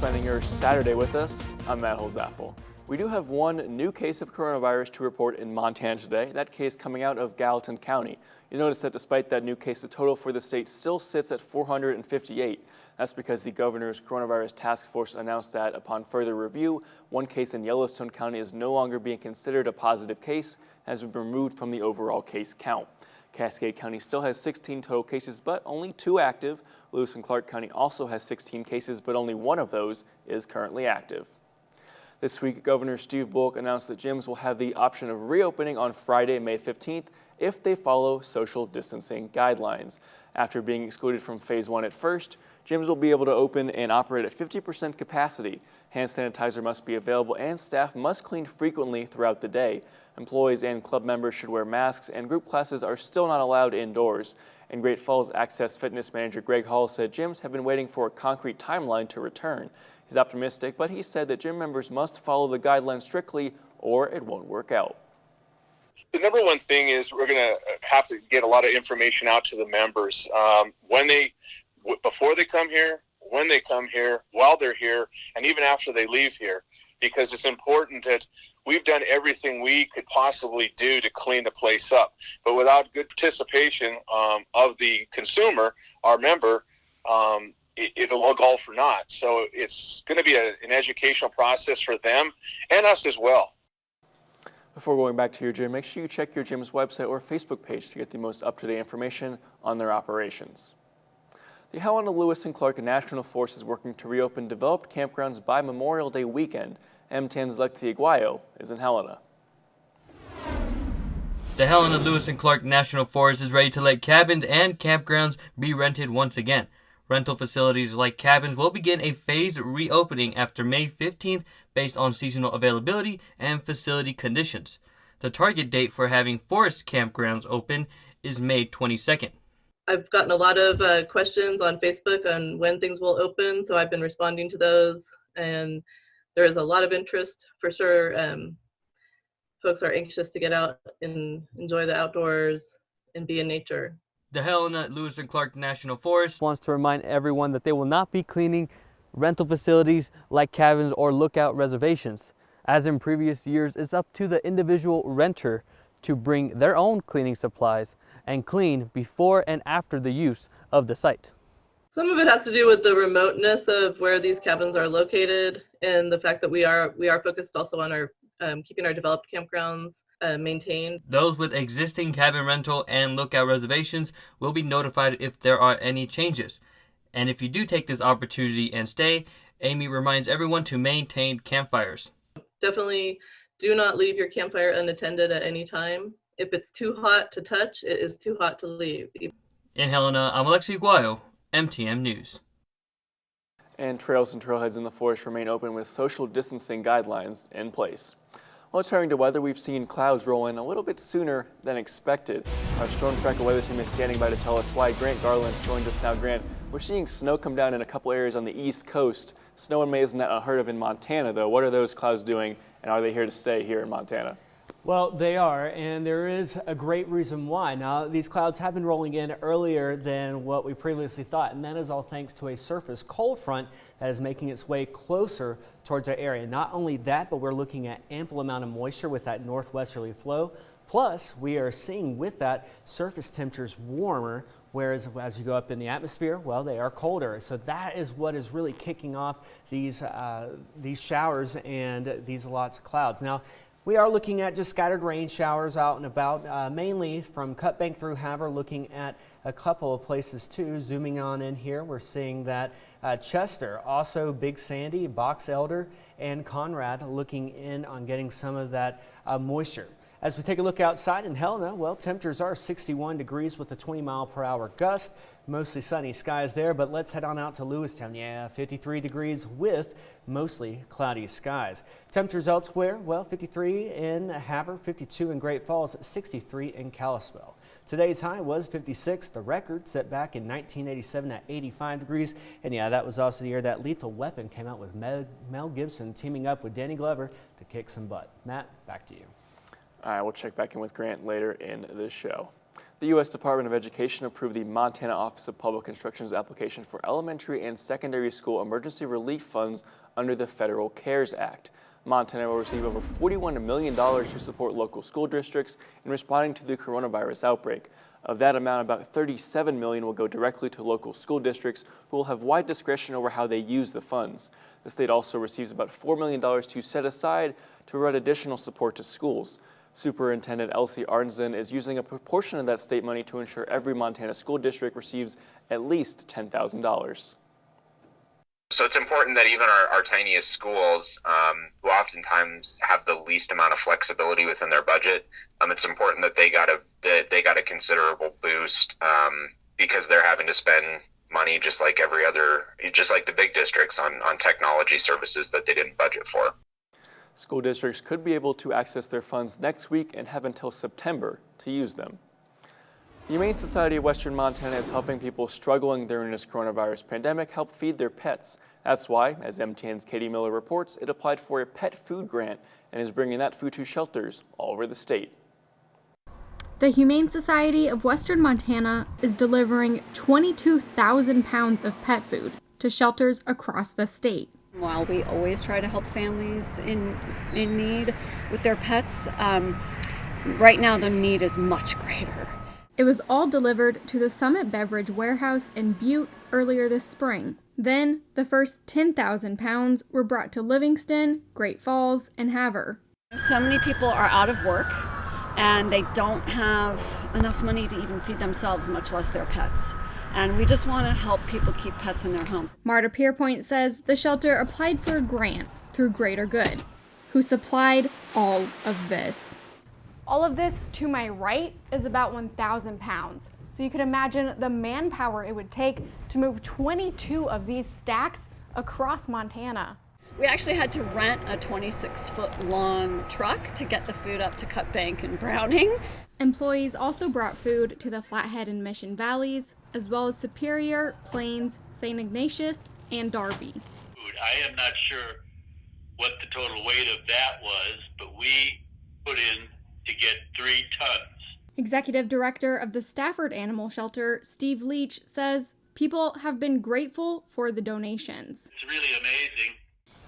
spending your Saturday with us. I'm Matt Holzaffel. We do have one new case of coronavirus to report in Montana today, that case coming out of Gallatin County. You'll notice that despite that new case, the total for the state still sits at 458. That's because the governor's coronavirus task force announced that upon further review, one case in Yellowstone County is no longer being considered a positive case and has been removed from the overall case count. Cascade County still has 16 total cases, but only 2 active. Lewis and Clark County also has 16 cases, but only 1 of those is currently active. This week, Governor Steve Bullock announced that gyms will have the option of reopening on Friday, May 15th, if they follow social distancing guidelines. After being excluded from Phase 1 at first, gyms will be able to open and operate at 50% capacity. Hand sanitizer must be available and staff must clean frequently throughout the day. Employees and club members should wear masks, and group classes are still not allowed indoors. And Great Falls Access Fitness Manager Greg Hall said gyms have been waiting for a concrete timeline to return. He's optimistic, but he said that gym members must follow the guidelines strictly or it won't work out. The number one thing is we're going to have to get a lot of information out to the members before they come here, when they come here, while they're here, and even after they leave here, because it's important that we've done everything we could possibly do to clean the place up. But without good participation of the consumer, our member, it'll look all for naught. So it's going to be an educational process for them and us as well. Before going back to your gym, make sure you check your gym's website or Facebook page to get the most up-to-date information on their operations. The Helena Lewis and Clark National Forest is working to reopen developed campgrounds by Memorial Day weekend. M10's Lexi Aguayo is in Helena. The Helena Lewis and Clark National Forest is ready to let cabins and campgrounds be rented once again. Rental facilities like cabins will begin a phased reopening after May 15th based on seasonal availability and facility conditions. The target date for having forest campgrounds open is May 22nd. I've gotten a lot of questions on Facebook on when things will open, so I've been responding to those, and there is a lot of interest for sure. Folks are anxious to get out and enjoy the outdoors and be in nature. The Helena Lewis and Clark National Forest wants to remind everyone that they will not be cleaning rental facilities like cabins or lookout reservations. As in previous years, it's up to the individual renter to bring their own cleaning supplies and clean before and after the use of the site. Some of it has to do with the remoteness of where these cabins are located and the fact that we are focused also on our keeping our developed campgrounds maintained. Those with existing cabin rental and lookout reservations will be notified if there are any changes. And if you do take this opportunity and stay, Amy reminds everyone to maintain campfires. Definitely Do not leave your campfire unattended at any time. If it's too hot to touch, it is too hot to leave. In Helena, I'm Alexi Guayo, MTM News. And trails and trailheads in the forest remain open with social distancing guidelines in place. Well, turning to weather, we've seen clouds roll in a little bit sooner than expected. Our Storm Tracker weather team is standing by to tell us why. Grant Garland joins us now. Grant, we're seeing snow come down in a couple areas on the East Coast. Snow and May isn't that unheard of in Montana, though. What are those clouds doing, and are they here to stay here in Montana? Well, they are, and there is a great reason why. Now, these clouds have been rolling in earlier than what we previously thought, and that is all thanks to a surface cold front that is making its way closer towards our area. Not only that, but we're looking at ample amount of moisture with that northwesterly flow. Plus, we are seeing with that surface temperatures warmer, whereas as you go up in the atmosphere, well, they are colder. So that is what is really kicking off these showers and these lots of clouds. Now, we are looking at just scattered rain showers out and about, mainly from Cut Bank through Havre, looking at a couple of places too. Zooming on in here, we're seeing that Chester, also Big Sandy, Box Elder, and Conrad looking in on getting some of that moisture. As we take a look outside in Helena, well, temperatures are 61 degrees with a 20-mile-per-hour gust. Mostly sunny skies there, but let's head on out to Lewistown. Yeah, 53 degrees with mostly cloudy skies. Temperatures elsewhere, well, 53 in Havre, 52 in Great Falls, 63 in Kalispell. Today's high was 56, the record set back in 1987 at 85 degrees. And yeah, that was also the year that Lethal Weapon came out with Mel Gibson teaming up with Danny Glover to kick some butt. Matt, back to you. All right, we'll check back in with Grant later in the show. The U.S. Department of Education approved the Montana Office of Public Instruction's application for elementary and secondary school emergency relief funds under the Federal CARES Act. Montana will receive over $41 million to support local school districts in responding to the coronavirus outbreak. Of that amount, about $37 million will go directly to local school districts who will have wide discretion over how they use the funds. The state also receives about $4 million to set aside to provide additional support to schools. Superintendent Elsie Arnzen is using a proportion of that state money to ensure every Montana school district receives at least $10,000. So it's important that even our tiniest schools, who oftentimes have the least amount of flexibility within their budget, it's important that they got a considerable boost because they're having to spend money just like the big districts on technology services that they didn't budget for. School districts could be able to access their funds next week and have until September to use them. The Humane Society of Western Montana is helping people struggling during this coronavirus pandemic help feed their pets. That's why, as MTN's Katie Miller reports, it applied for a pet food grant and is bringing that food to shelters all over the state. The Humane Society of Western Montana is delivering 22,000 pounds of pet food to shelters across the state. While we always try to help families in need with their pets, right now the need is much greater. It was all delivered to the Summit Beverage Warehouse in Butte earlier this spring. Then, the first 10,000 pounds were brought to Livingston, Great Falls, and Havre. So many people are out of work and they don't have enough money to even feed themselves, much less their pets. And we just want to help people keep pets in their homes. Marta Pierpoint says the shelter applied for a grant through Greater Good, who supplied all of this. All of this to my right is about 1,000 pounds. So you can imagine the manpower it would take to move 22 of these stacks across Montana. We actually had to rent a 26-foot long truck to get the food up to Cut Bank and Browning. Employees also brought food to the Flathead and Mission Valleys, as well as Superior, Plains, St. Ignatius, and Darby. I am not sure what the total weight of that was, but we put in to get 3 tons. Executive Director of the Stafford Animal Shelter, Steve Leach, says people have been grateful for the donations. It's really amazing.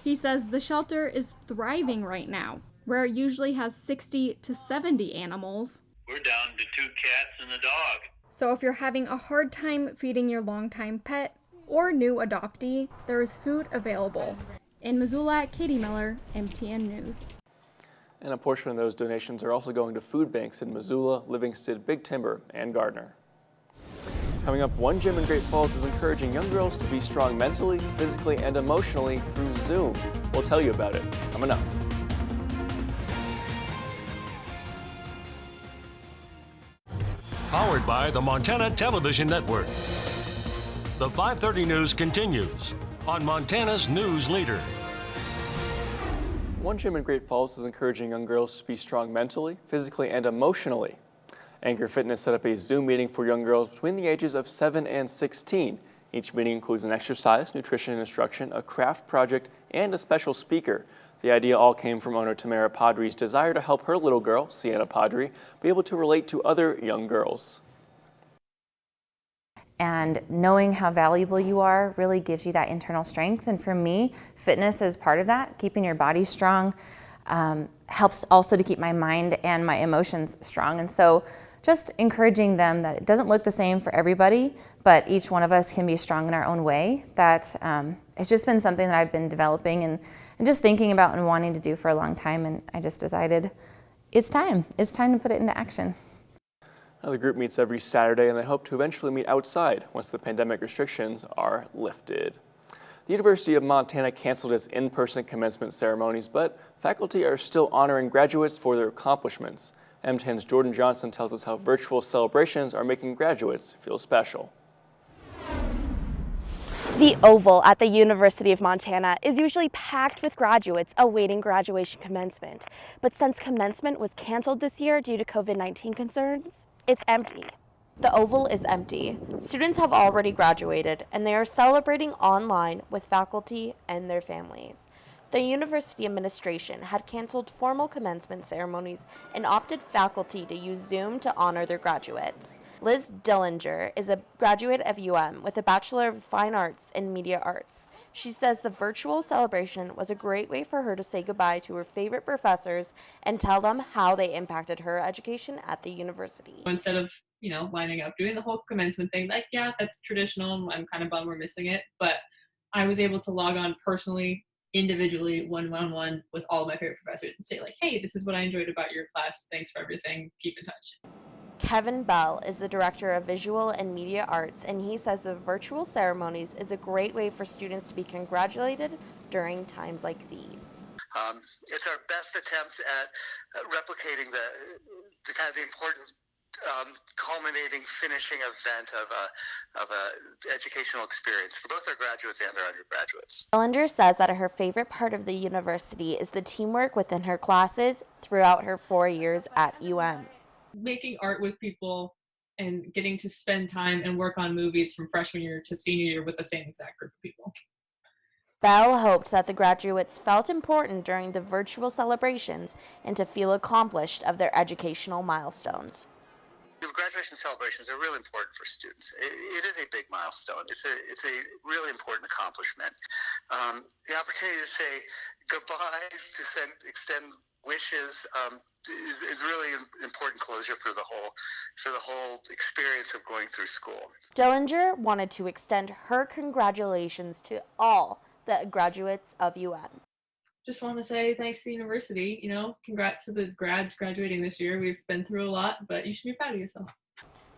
He says the shelter is thriving right now, where it usually has 60 to 70 animals. We're down to 2 cats and a dog. So if you're having a hard time feeding your longtime pet or new adoptee, there is food available. In Missoula, Katie Miller, MTN News. And a portion of those donations are also going to food banks in Missoula, Livingston, Big Timber, and Gardner. Coming up, one gym in Great Falls is encouraging young girls to be strong mentally, physically, and emotionally through Zoom. We'll tell you about it coming up. Powered by the Montana Television Network. The 5:30 news continues on Montana's News Leader. One gym in Great Falls is encouraging young girls to be strong mentally, physically, and emotionally. Anchor Fitness set up a Zoom meeting for young girls between the ages of 7 and 16. Each meeting includes an exercise, nutrition instruction, a craft project, and a special speaker. The idea all came from owner Tamara Padri's desire to help her little girl, Sienna Padri, be able to relate to other young girls. And knowing how valuable you are really gives you that internal strength. And for me, fitness is part of that. Keeping your body strong helps also to keep my mind and my emotions strong. And so just encouraging them that it doesn't look the same for everybody, but each one of us can be strong in our own way. That it's just been something that I've been developing and just thinking about and wanting to do for a long time. And I just decided it's time. It's time to put it into action. Now, the group meets every Saturday, and they hope to eventually meet outside once the pandemic restrictions are lifted. The University of Montana canceled its in-person commencement ceremonies, but faculty are still honoring graduates for their accomplishments. MTN's Jordan Johnson tells us how virtual celebrations are making graduates feel special. The Oval at the University of Montana is usually packed with graduates awaiting graduation commencement. But since commencement was canceled this year due to COVID-19 concerns, it's empty. The Oval is empty. Students have already graduated and they are celebrating online with faculty and their families. The university administration had canceled formal commencement ceremonies and opted faculty to use Zoom to honor their graduates. Liz Dillinger is a graduate of UM with a Bachelor of Fine Arts in Media Arts. She says the virtual celebration was a great way for her to say goodbye to her favorite professors and tell them how they impacted her education at the university. Instead of, lining up, doing the whole commencement thing, like, yeah, that's traditional. I'm kind of bummed we're missing it. But I was able to log on personally, individually, one-on-one with all of my favorite professors and say, like, hey, this is what I enjoyed about your class. Thanks for everything. Keep in touch. Kevin Bell is the director of Visual and Media Arts, and he says the virtual ceremonies is a great way for students to be congratulated during times like these. It's our best attempt at replicating the kind of the important culminating, finishing event of a educational experience for both our graduates and our undergraduates. Dillinger says that her favorite part of the university is the teamwork within her classes throughout her 4 years at UM. Making art with people and getting to spend time and work on movies from freshman year to senior year with the same exact group of people. Bell hoped that the graduates felt important during the virtual celebrations and to feel accomplished of their educational milestones. Graduation celebrations are really important for students. It is a big milestone. It's a really important accomplishment. The opportunity to say goodbyes, to extend wishes, is really an important closure for the whole experience of going through school. Dillinger wanted to extend her congratulations to all the graduates of UM. Just want to say thanks to the university, congrats to the grads graduating this year. We've been through a lot, but you should be proud of yourself.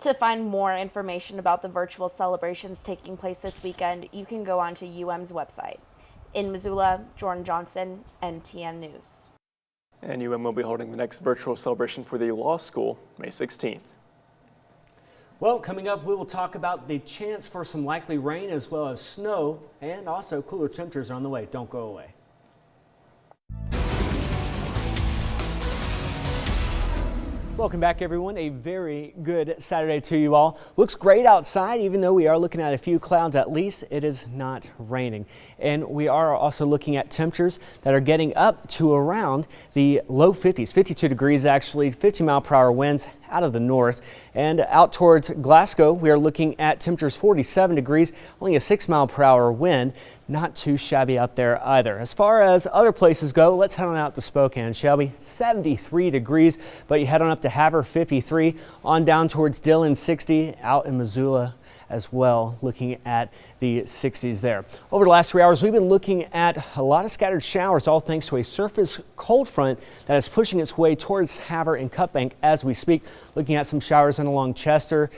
To find more information about the virtual celebrations taking place this weekend, you can go onto UM's website. In Missoula, Jordan Johnson, NTN News. And UM will be holding the next virtual celebration for the law school May 16th. Well, coming up, we will talk about the chance for some likely rain as well as snow, and also cooler temperatures on the way. Don't go away. Welcome back, everyone. A very good Saturday to you all. Looks great outside, even though we are looking at a few clouds. At least it is not raining. And we are also looking at temperatures that are getting up to around the low 50s, 52 degrees actually, 50-mile-per-hour winds out of the north. And out towards Glasgow, we are looking at temperatures 47 degrees, only a 6-mile-per-hour wind. Not too shabby out there either. As far as other places go, let's head on out to Spokane, shall we? 73 degrees, but you head on up to Havre, 53, on down towards Dillon, 60, out in Missoula as well, looking at the 60s there. Over the last 3 hours, we've been looking at a lot of scattered showers, all thanks to a surface cold front that is pushing its way towards Havre and Cutbank as we speak. Looking at some showers in along Chester,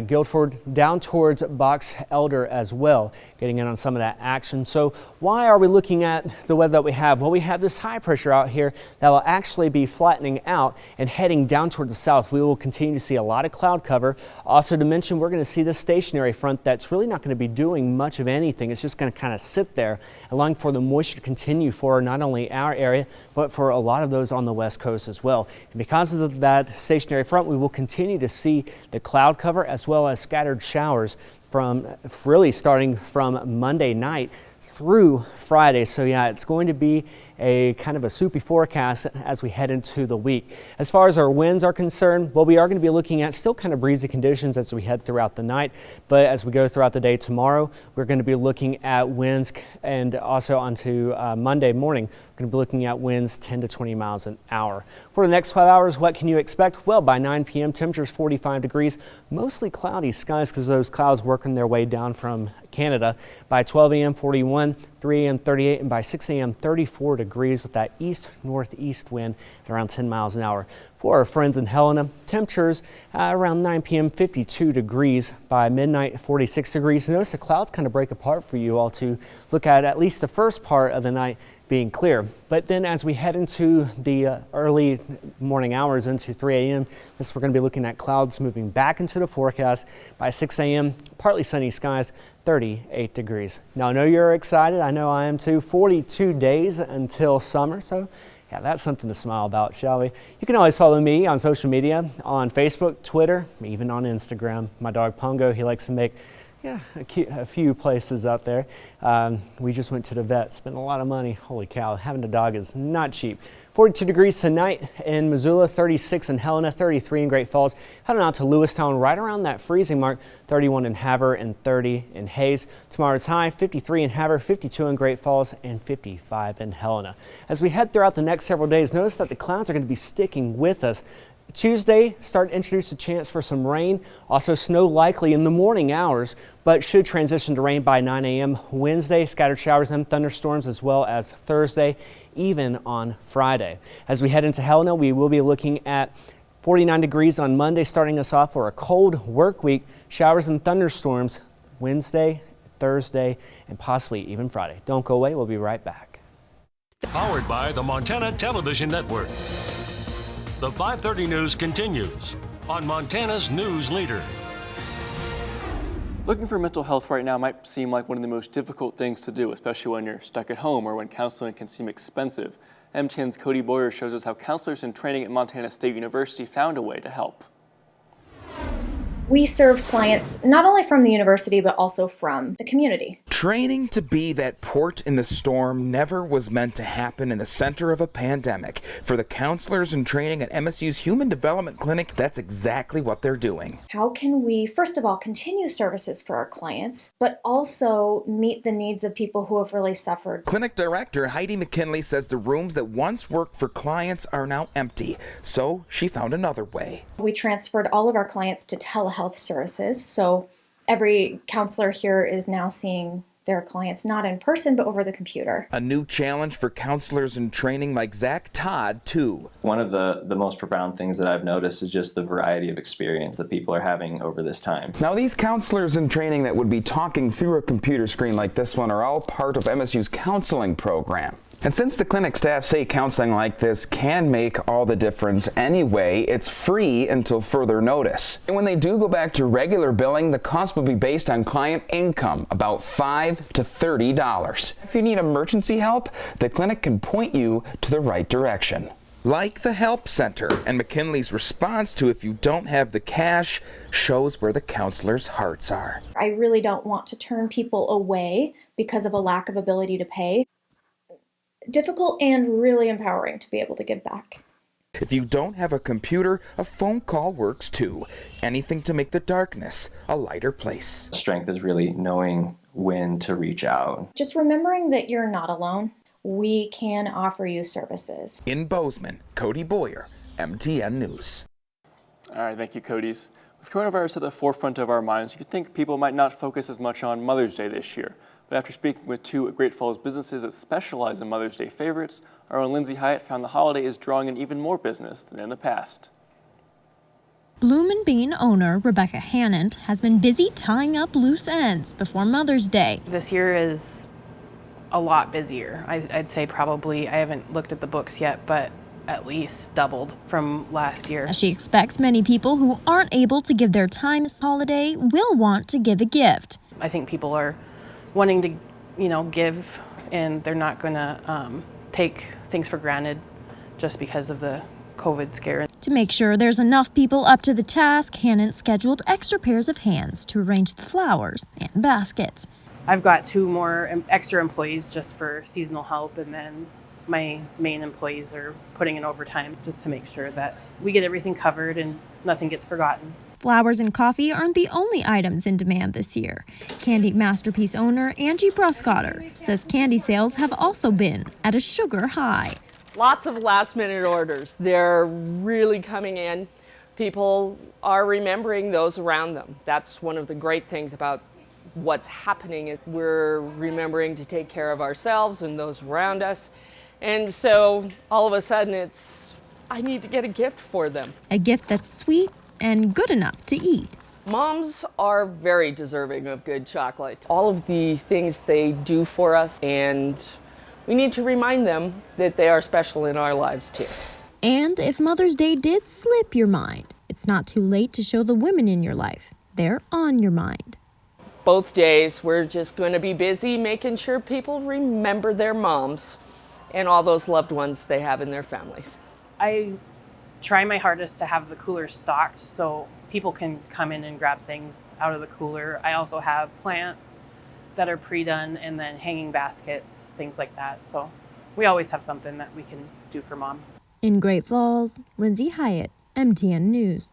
Guilford, down towards Box Elder as well, getting in on some of that action. So why are we looking at the weather that we have? Well, we have this high pressure out here that will actually be flattening out and heading down towards the south. We will continue to see a lot of cloud cover. Also to mention, we're going to see this stationary front that's really not going to be doing much of anything. It's just going to kind of sit there, allowing for the moisture to continue for not only our area, but for a lot of those on the west coast as well. And because of that stationary front, we will continue to see the cloud cover as well as scattered showers from really starting from Monday night through Friday. So yeah, it's going to be a kind of a soupy forecast as we head into the week. As far as our winds are concerned, well, we are going to be looking at still kind of breezy conditions as we head throughout the night. But as we go throughout the day tomorrow, we're going to be looking at winds, and also onto Monday morning, we're going to be looking at winds 10 to 20 miles an hour. For the next 5 hours, what can you expect? Well, by 9 p.m., temperatures 45 degrees, mostly cloudy skies because those clouds working their way down from Canada. By 12 a.m., 41, 3 a.m., 38, and by 6 a.m., 34 degrees with that east-northeast wind at around 10 miles an hour. For our friends in Helena, temperatures around 9 p.m., 52 degrees. By midnight, 46 degrees. Notice the clouds kind of break apart for you all to look at least the first part of the night being clear. But then as we head into the early morning hours into 3 a.m., we're going to be looking at clouds moving back into the forecast. By 6 a.m., partly sunny skies, 38 degrees. Now, I know you're excited. I know I am too. 42 days until summer. So yeah, that's something to smile about, shall we? You can always follow me on social media, on Facebook, Twitter, even on Instagram. My dog Pongo, he likes to make Yeah, a few places out there. We just went to the vet, spent a lot of money. Holy cow, having a dog is not cheap. 42 degrees tonight in Missoula, 36 in Helena, 33 in Great Falls. Heading out to Lewistown, right around that freezing mark, 31 in Havre and 30 in Hayes. Tomorrow's high, 53 in Havre, 52 in Great Falls, and 55 in Helena. As we head throughout the next several days, notice that the clouds are going to be sticking with us. Tuesday, start to introduce a chance for some rain. Also snow likely in the morning hours, but should transition to rain by 9 a.m. Wednesday, scattered showers and thunderstorms, as well as Thursday, even on Friday. As we head into Helena, we will be looking at 49 degrees on Monday, starting us off for a cold work week. Showers and thunderstorms Wednesday, Thursday, and possibly even Friday. Don't go away. We'll be right back. Powered by the Montana Television Network. The 530 News continues on Montana's News Leader. Looking for mental health right now might seem like one of the most difficult things to do, especially when you're stuck at home or when counseling can seem expensive. MTN's Cody Boyer shows us how counselors in training at Montana State University found a way to help. We serve clients not only from the university, but also from the community. Training to be that port in the storm never was meant to happen in the center of a pandemic. For the counselors in training at MSU's Human Development Clinic, that's exactly what they're doing. How can we, first of all, continue services for our clients, but also meet the needs of people who have really suffered? Clinic Director Heidi McKinley says the rooms that once worked for clients are now empty, so she found another way. We transferred all of our clients to telehealth services, so every counselor here is now seeing their clients not in person but over the computer. A new challenge for counselors in training like Zach Todd too. One of the most profound things that I've noticed is just the variety of experience that people are having over this time. Now these counselors in training that would be talking through a computer screen like this one are all part of MSU's counseling program. And since the clinic staff say counseling like this can make all the difference anyway, it's free until further notice. And when they do go back to regular billing, the cost will be based on client income, about $5 to $30. If you need emergency help, the clinic can point you to the right direction. Like the Help Center, and McKinley's response to if you don't have the cash shows where the counselors' hearts are. I really don't want to turn people away because of a lack of ability to pay. Difficult and really empowering to be able to give back. If you don't have a computer, a phone call works too. Anything to make the darkness a lighter place. Strength is really knowing when to reach out. Just remembering that you're not alone. We can offer you services. In Bozeman, Cody Boyer, MTN News. All right, thank you, Cody's. With coronavirus at the forefront of our minds, you'd think people might not focus as much on Mother's Day this year. But after speaking with two Great Falls businesses that specialize in Mother's Day favorites, our own Lindsay Hyatt found the holiday is drawing in even more business than in the past. Bloom and Bean owner Rebecca Hannant has been busy tying up loose ends before Mother's Day. This year is a lot busier. I'd say probably, I haven't looked at the books yet, but at least doubled from last year. She expects many people who aren't able to give their time this holiday will want to give a gift. I think people are wanting to, give, and they're not going to take things for granted just because of the COVID scare. To make sure there's enough people up to the task, Hannant scheduled extra pairs of hands to arrange the flowers and baskets. I've got 2 more extra employees just for seasonal help, and then my main employees are putting in overtime just to make sure that we get everything covered and nothing gets forgotten. Flowers and coffee aren't the only items in demand this year. Candy Masterpiece owner Angie Bruscotter says candy sales have also been at a sugar high. Lots of last-minute orders. They're really coming in. People are remembering those around them. That's one of the great things about what's happening is we're remembering to take care of ourselves and those around us. And so all of a sudden I need to get a gift for them. A gift that's sweet and good enough to eat. Moms are very deserving of good chocolate. All of the things they do for us, and we need to remind them that they are special in our lives too. And if Mother's Day did slip your mind, it's not too late to show the women in your life they're on your mind. Both days we're just going to be busy making sure people remember their moms and all those loved ones they have in their families. I try my hardest to have the cooler stocked so people can come in and grab things out of the cooler. I also have plants that are pre-done and then hanging baskets, things like that. So we always have something that we can do for Mom. In Great Falls, Lindsay Hyatt, MTN News.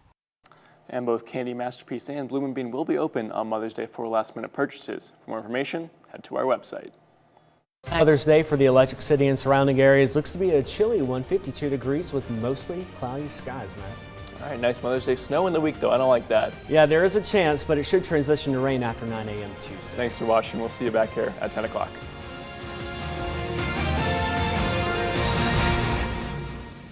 And both Candy Masterpiece and Bloom & Bean will be open on Mother's Day for last-minute purchases. For more information, head to our website. Mother's Day for the Electric City and surrounding areas looks to be a chilly 152 degrees with mostly cloudy skies, Matt. All right, nice Mother's Day snow in the week, though. I don't like that. Yeah, there is a chance, but it should transition to rain after 9 a.m. Tuesday. Thanks for watching. We'll see you back here at 10 o'clock.